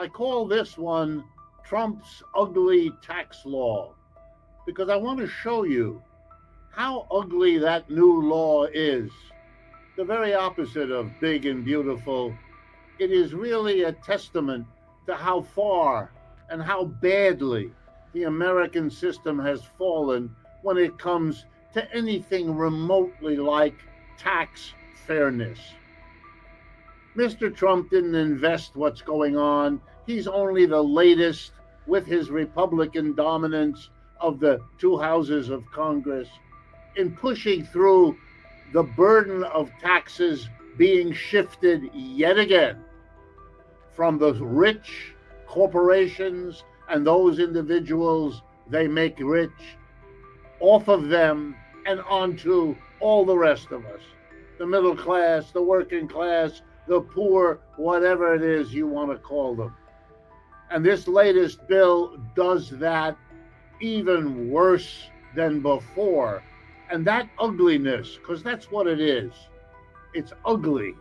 I call this one Trump's ugly tax law because I want to show you how ugly that new law is. The very opposite of big and beautiful. It is really a testament to how far and how badly the American system has fallen when it comes to anything remotely like tax fairness. Mr. Trump didn't invest what's going on. He's only the latest with his Republican dominance of the two houses of Congress in pushing through the burden of taxes being shifted yet again from the rich corporations and those individuals they make rich, off of them and onto all the rest of us, the middle class, the working class, the poor, whatever it is you want to call them. And this latest bill does that even worse than before. And that ugliness, because that's what it is, it's ugly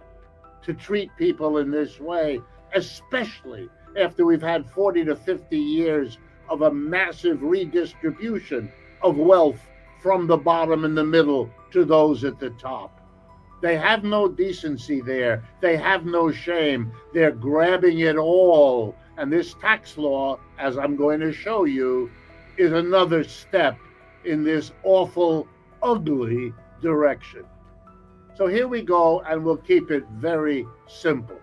to treat people in this way, especially after we've had 40 to 50 years of a massive redistribution of wealth from the bottom and the middle to those at the top. They have no decency there. They have no shame. They're grabbing it all. And this tax law, as I'm going to show you, is another step in this awful, ugly direction. So here we go, and we'll keep it very simple.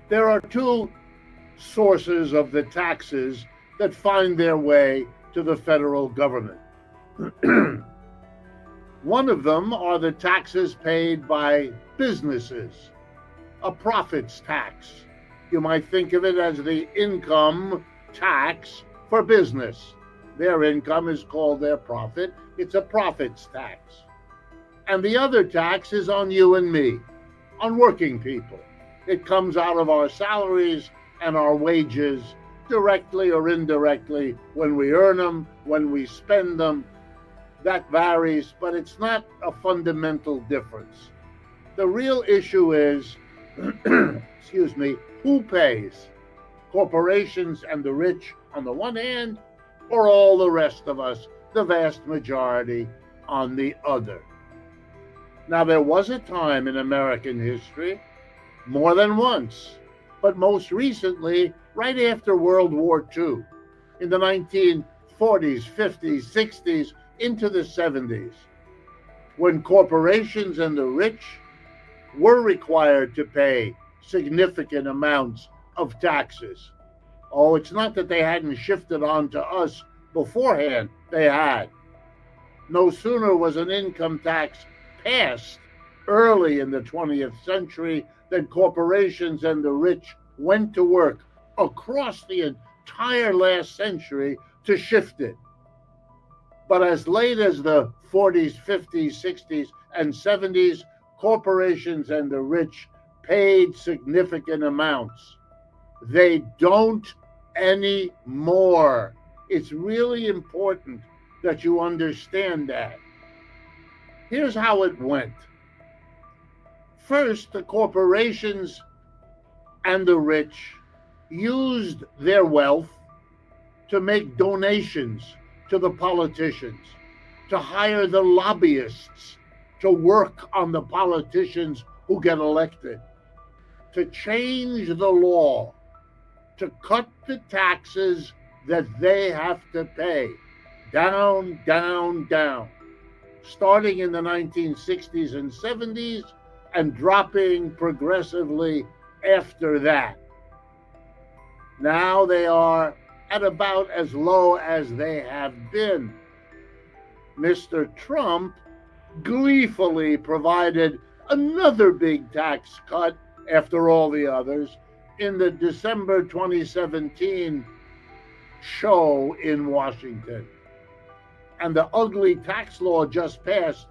There are two sources of the taxes that find their way to the federal government. One of them are the taxes paid by businesses, a profits tax. You might think of it as the income tax for business. Their income is called their profit. It's a profits tax. And the other tax is on you and me, on working people. It comes out of our salaries and our wages, directly or indirectly, when we earn them, when we spend them. That varies, but it's not a fundamental difference. The real issue is, who pays? Corporations and the rich on the one hand, or all the rest of us, the vast majority, on the other. Now, there was a time in American history, more than once, but most recently, right after World War II, in the 1940s, 50s, 60s, into the 70s, when corporations and the rich were required to pay significant amounts of taxes. Oh, it's not that they hadn't shifted on to us beforehand. They had. No sooner was an income tax passed early in the 20th century than corporations and the rich went to work across the entire last century to shift it. But as late as the 40s, 50s, 60s, and 70s, corporations and the rich paid significant amounts. They don't anymore. It's really important that you understand that. Here's how it went. First, the corporations and the rich used their wealth to make donations to the politicians, to hire the lobbyists to work on the politicians who get elected, to change the law, to cut the taxes that they have to pay, down, down, down, starting in the 1960s and 70s and dropping progressively after that. Now they are at about as low as they have been. Mr. Trump gleefully provided another big tax cut after all the others in the December 2017 show in Washington. And the ugly tax law just passed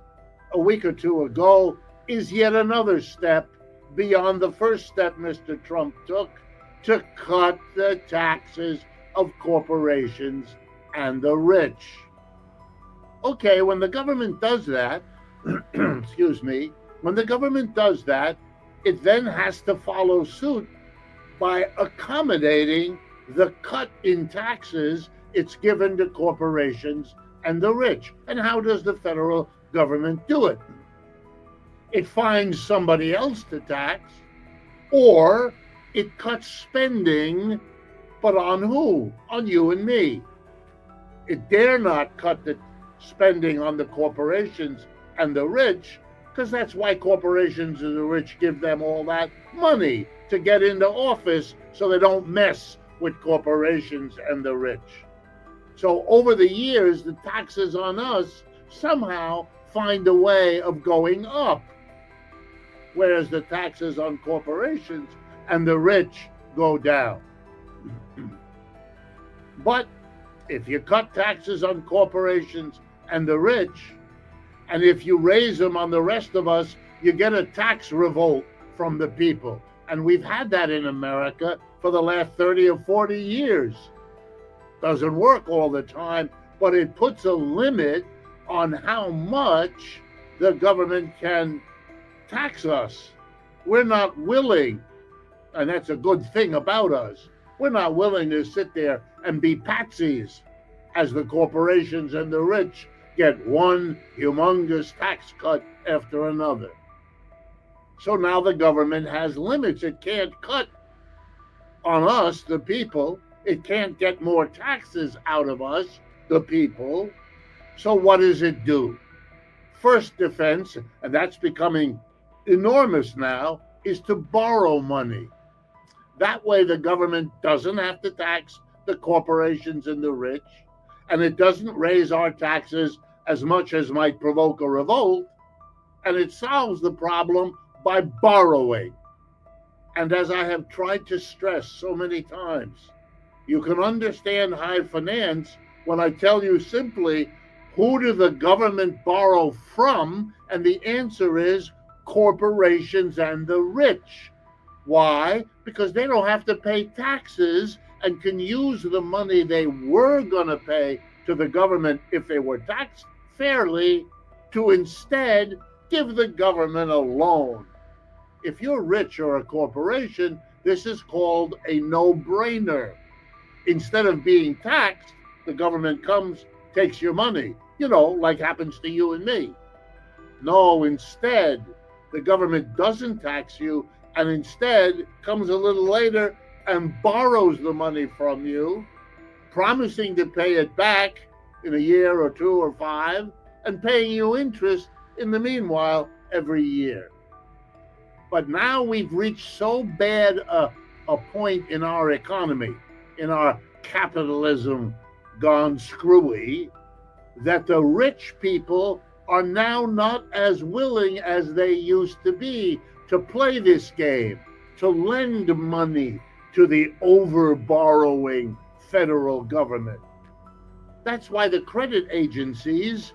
a week or two ago is yet another step beyond the first step Mr. Trump took to cut the taxes of corporations and the rich. Okay, when the government does that, when the government does that, it then has to follow suit by accommodating the cut in taxes it's given to corporations and the rich. And how does the federal government do it? It finds somebody else to tax, or it cuts spending, but on who? On you and me. It dare not cut the spending on the corporations and the rich, because that's why corporations and the rich give them all that money to get into office so they don't mess with corporations and the rich. So over the years, the taxes on us somehow find a way of going up, whereas the taxes on corporations and the rich go down. But if you cut taxes on corporations and the rich, and if you raise them on the rest of us, you get a tax revolt from the people. And we've had that in America for the last 30 or 40 years. Doesn't work all the time, but it puts a limit on how much the government can tax us. We're not willing, and that's a good thing about us, we're not willing to sit there and be patsies as the corporations and the rich get one humongous tax cut after another. So now the government has limits. It can't cut on us, the people. It can't get more taxes out of us, the people. So what does it do? First defense, and that's becoming enormous now, is to borrow money. That way the government doesn't have to tax the corporations and the rich, and it doesn't raise our taxes as much as might provoke a revolt, and it solves the problem by borrowing. And as I have tried to stress so many times, you can understand high finance when I tell you simply, who do the government borrow from? And the answer is corporations and the rich. Why? Because they don't have to pay taxes and can use the money they were going to pay to the government if they were taxed fairly to instead give the government a loan. If you're rich or a corporation, this is called a no-brainer. Instead of being taxed, the government comes, takes your money, like happens to you and me. No, instead, the government doesn't tax you and instead comes a little later and borrows the money from you, promising to pay it back in a year or 2 or 5, and paying you interest in the meanwhile every year. But now we've reached so bad a point in our economy, in our capitalism gone screwy, that the rich people are now not as willing as they used to be to play this game, to lend money to the over-borrowing federal government. That's why the credit agencies,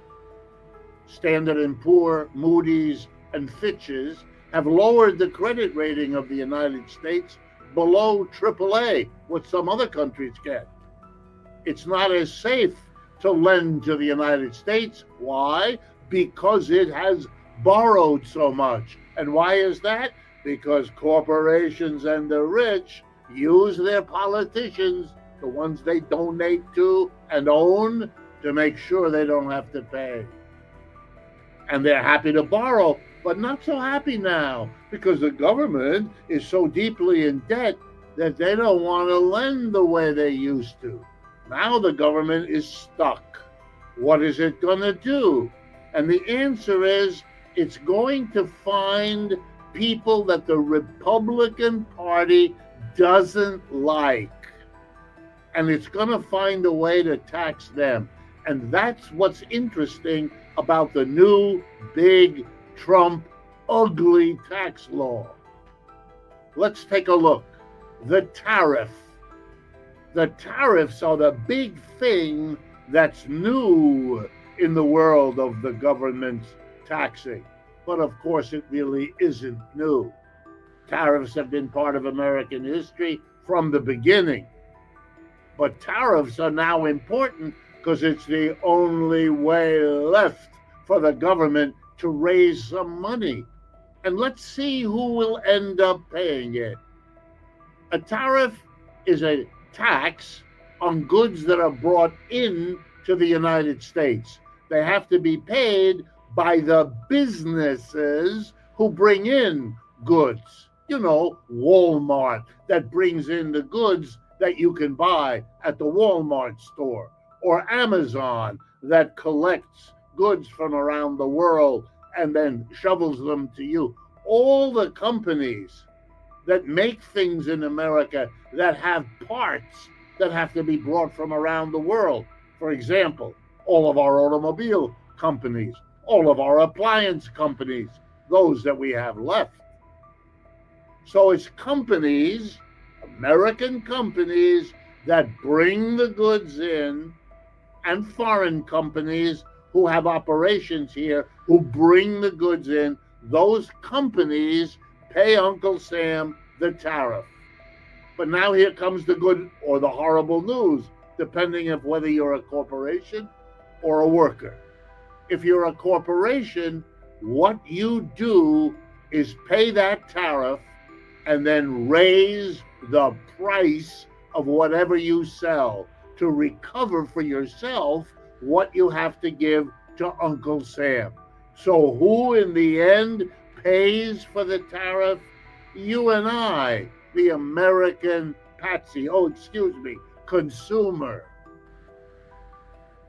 Standard & Poor, Moody's, and Fitch's, have lowered the credit rating of the United States below AAA, what some other countries get. It's not as safe to lend to the United States. Why? Because it has borrowed so much. And why is that? Because corporations and the rich use their politicians, the ones they donate to and own, to make sure they don't have to pay. And they're happy to borrow, but not so happy now because the government is so deeply in debt that they don't want to lend the way they used to. Now the government is stuck. What is it going to do? And the answer is it's going to find people that the Republican Party doesn't like. And it's going to find a way to tax them. And that's what's interesting about the new big Trump ugly tax law. Let's take a look. The tariff. The tariffs are the big thing that's new in the world of the government's taxing. But of course, it really isn't new. Tariffs have been part of American history from the beginning. But tariffs are now important because it's the only way left for the government to raise some money. And let's see who will end up paying it. A tariff is a tax on goods that are brought in to the United States. They have to be paid by the businesses who bring in goods. You know, Walmart that brings in the goods that you can buy at the Walmart store, or Amazon that collects goods from around the world and then shovels them to you. All the companies that make things in America that have parts that have to be brought from around the world. For example, all of our automobile companies, all of our appliance companies, those that we have left. So it's companies, American companies, that bring the goods in, and foreign companies who have operations here who bring the goods in. Those companies pay Uncle Sam the tariff. But now here comes the good or the horrible news, depending on whether you're a corporation or a worker. If you're a corporation, what you do is pay that tariff and then raise the price of whatever you sell to recover for yourself what you have to give to Uncle Sam. So who in the end pays for the tariff? You and I, the American consumer.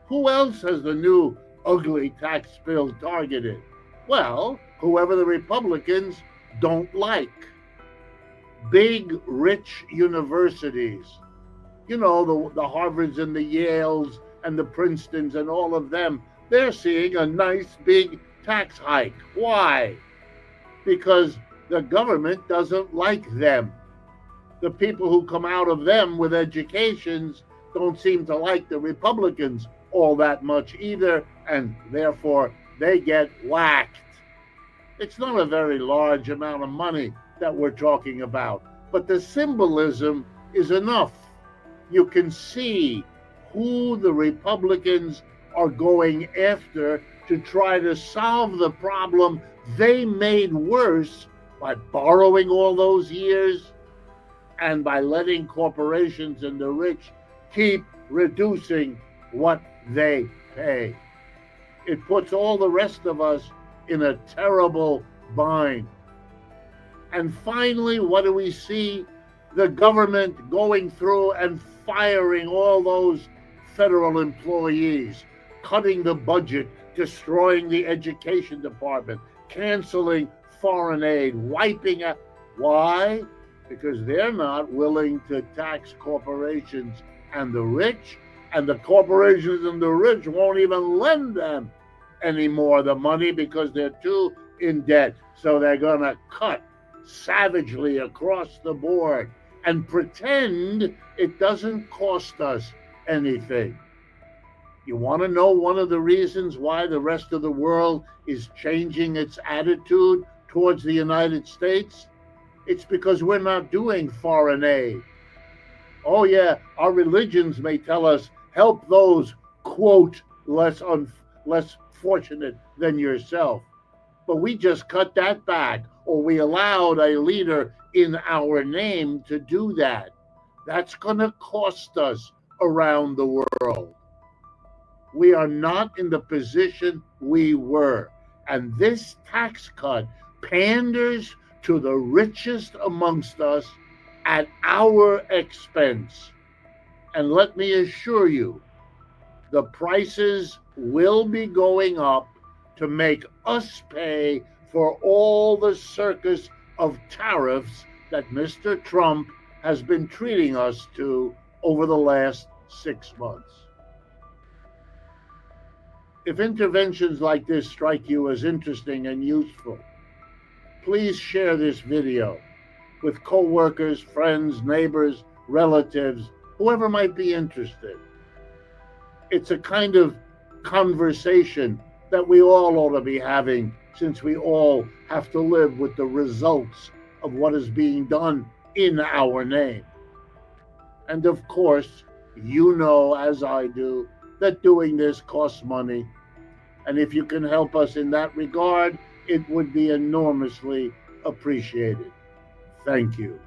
Who else has the new ugly tax bill targeted? Well, whoever the Republicans don't like. Big, rich universities. You know, the Harvards and the Yales and the Princetons and all of them, they're seeing a nice big tax hike. Why? Because the government doesn't like them. The people who come out of them with educations don't seem to like the Republicans all that much either, and therefore they get whacked. It's not a very large amount of money that we're talking about, but the symbolism is enough. You can see who the Republicans are going after to try to solve the problem they made worse by borrowing all those years and by letting corporations and the rich keep reducing what they pay. It puts all the rest of us in a terrible bind. And finally, what do we see? The government going through and firing all those federal employees, cutting the budget, destroying the education department, canceling foreign aid, wiping out. Why? Because they're not willing to tax corporations and the rich, and the corporations and the rich won't even lend them anymore the money because they're too in debt. So they're going to cut savagely across the board and pretend it doesn't cost us anything. You want to know one of the reasons why the rest of the world is changing its attitude towards the United States? It's because we're not doing foreign aid. Oh yeah, our religions may tell us help those, quote, less fortunate than yourself. But we just cut that back, or we allowed a leader in our name to do that. That's going to cost us around the world. We are not in the position we were. And this tax cut panders to the richest amongst us at our expense. And let me assure you, the prices will be going up to make us pay for all the circus of tariffs that Mr. Trump has been treating us to over the last 6 months. If interventions like this strike you as interesting and useful, please share this video with co-workers, friends, neighbors, relatives, whoever might be interested. It's a kind of conversation that we all ought to be having, since we all have to live with the results of what is being done in our name. And of course, you know, as I do, that doing this costs money. And if you can help us in that regard, it would be enormously appreciated. Thank you.